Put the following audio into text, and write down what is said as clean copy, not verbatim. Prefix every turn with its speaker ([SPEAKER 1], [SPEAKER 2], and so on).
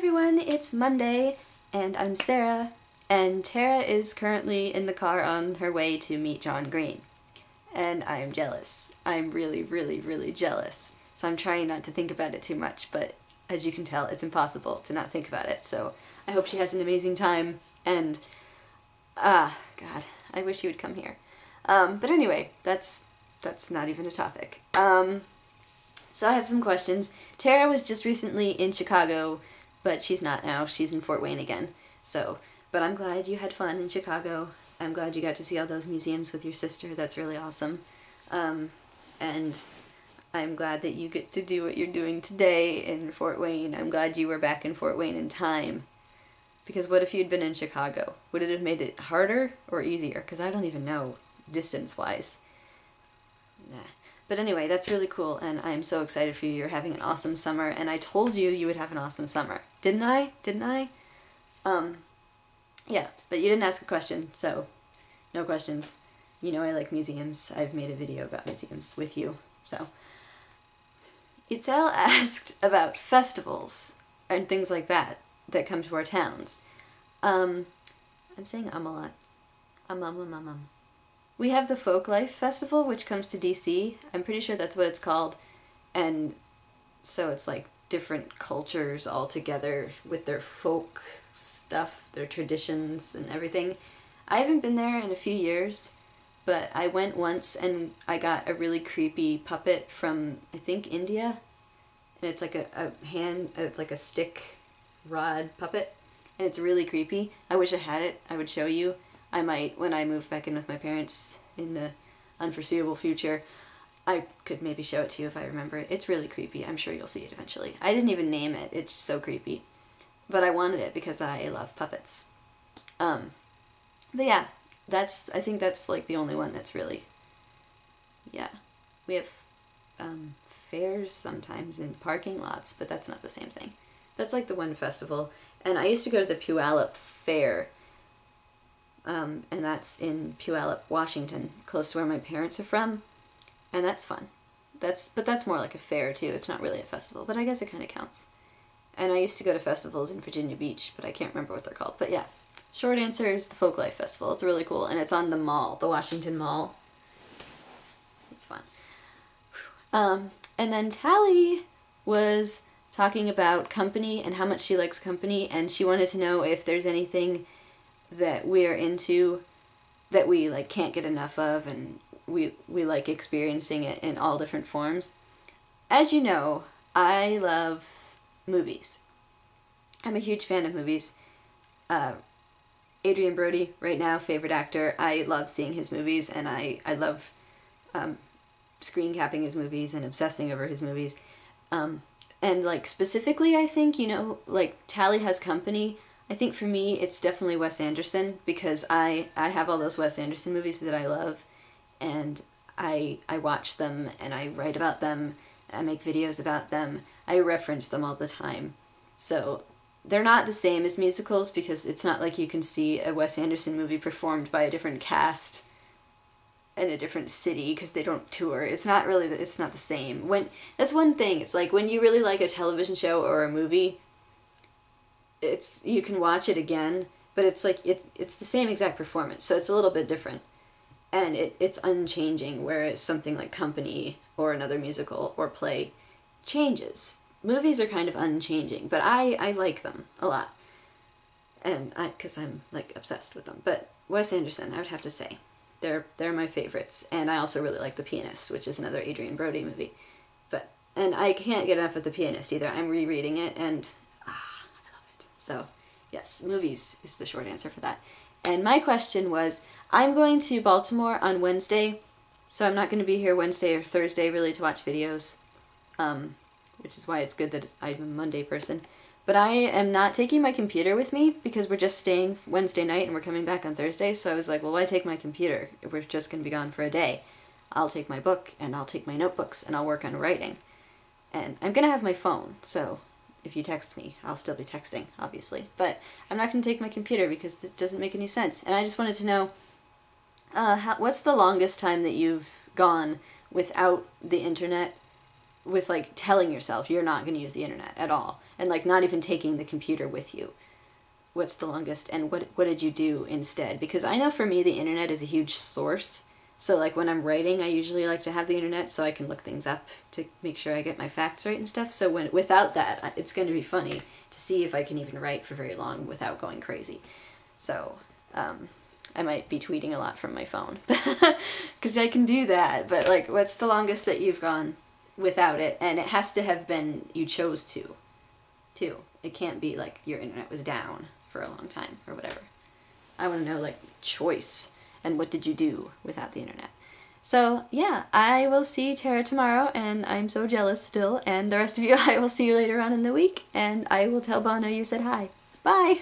[SPEAKER 1] everyone, it's Monday, and I'm Sarah, and Tara is currently in the car on her way to meet John Green. And I'm jealous. I'm really jealous. So I'm trying not to think about it too much, but as you can tell, it's impossible to not think about it. So I hope she has an amazing time, and God, I wish she would come here. But anyway, that's not even a topic. So I have some questions. Tara was just recently in Chicago, but she's not now. She's in Fort Wayne again. But I'm glad you had fun in Chicago. I'm glad you got to see all those museums with your sister. That's really awesome. And I'm glad that you get to do what you're doing today in Fort Wayne. I'm glad you were back in Fort Wayne in time. Because what if you'd been in Chicago? Would it have made it harder or easier? Because I don't even know, distance-wise. Nah. But anyway, that's really cool, and I'm so excited for you. You're having an awesome summer, and I told you you would have an awesome summer. Didn't I? Didn't I? Yeah, but you didn't ask a question, so no questions. You know I like museums. I've made a video about museums with you, so. Itzel asked about festivals and things like that come to our towns. I'm saying a lot. We have the Folklife Festival, which comes to DC. I'm pretty sure that's what it's called. And so it's like different cultures all together with their folk stuff, their traditions and everything. I haven't been there in a few years, but I went once and I got a really creepy puppet from, I think, India. And it's like it's like a stick rod puppet. And it's really creepy. I wish I had it. I would show you. I might, when I move back in with my parents in the unforeseeable future, I could maybe show it to you if I remember it. It's really creepy. I'm sure you'll see it eventually. I didn't even name it. It's so creepy. But I wanted it because I love puppets. But yeah, I think that's like the only one that's really, yeah. We have fairs sometimes in parking lots, but that's not the same thing. That's like the one festival. And I used to go to the Puyallup Fair. And that's in Puyallup, Washington, close to where my parents are from, and that's fun. But that's more like a fair too. It's not really a festival, but I guess it kind of counts. And I used to go to festivals in Virginia Beach, but I can't remember what they're called. But yeah, short answer is the Folklife Festival. It's really cool, and it's on the mall, the Washington Mall. It's fun. And then Tally was talking about company and how much she likes company, and she wanted to know if there's anything that we're into that we like can't get enough of, and we like experiencing it in all different forms. As you know, I love movies. I'm a huge fan of movies. Adrien Brody, right now, favorite actor. I love seeing his movies, and I love screen capping his movies and obsessing over his movies. And like specifically, I think, you know, like Tally has company. I think for me, it's definitely Wes Anderson, because I have all those Wes Anderson movies that I love, and I watch them, and I write about them, and I make videos about them. I reference them all the time. So they're not the same as musicals, because it's not like you can see a Wes Anderson movie performed by a different cast in a different city, because they don't tour. It's not the same. That's one thing. It's like when you really like a television show or a movie, you can watch it again, but it's like it's the same exact performance, so it's a little bit different, and it's unchanging. Whereas something like Company or another musical or play changes. Movies are kind of unchanging, but I like them a lot, and because I'm like obsessed with them. But Wes Anderson, I would have to say, they're my favorites, and I also really like The Pianist, which is another Adrien Brody movie. And I can't get enough of The Pianist either. I'm rereading it, and so, yes, movies is the short answer for that. And my question was, I'm going to Baltimore on Wednesday, so I'm not going to be here Wednesday or Thursday really to watch videos, which is why it's good that I'm a Monday person. But I am not taking my computer with me, because we're just staying Wednesday night and we're coming back on Thursday, so I was like, well, why take my computer if we're just going to be gone for a day? I'll take my book, and I'll take my notebooks, and I'll work on writing. And I'm going to have my phone, so if you text me, I'll still be texting, obviously. But I'm not going to take my computer because it doesn't make any sense. And I just wanted to know, what's the longest time that you've gone without the internet, with like telling yourself you're not going to use the internet at all? and like not even taking the computer with you. What's the longest, and what did you do instead? Because I know for me the internet is a huge source. So like when I'm writing, I usually like to have the internet so I can look things up to make sure I get my facts right and stuff. So without that, it's going to be funny to see if I can even write for very long without going crazy. So I might be tweeting a lot from my phone because I can do that. But like, what's the longest that you've gone without it? And it has to have been you chose to, too. It can't be like your internet was down for a long time or whatever. I want to know like choice. And what did you do without the internet? So, yeah, I will see Tara tomorrow, and I'm so jealous still. And the rest of you, I will see you later on in the week, and I will tell Bono you said hi. Bye!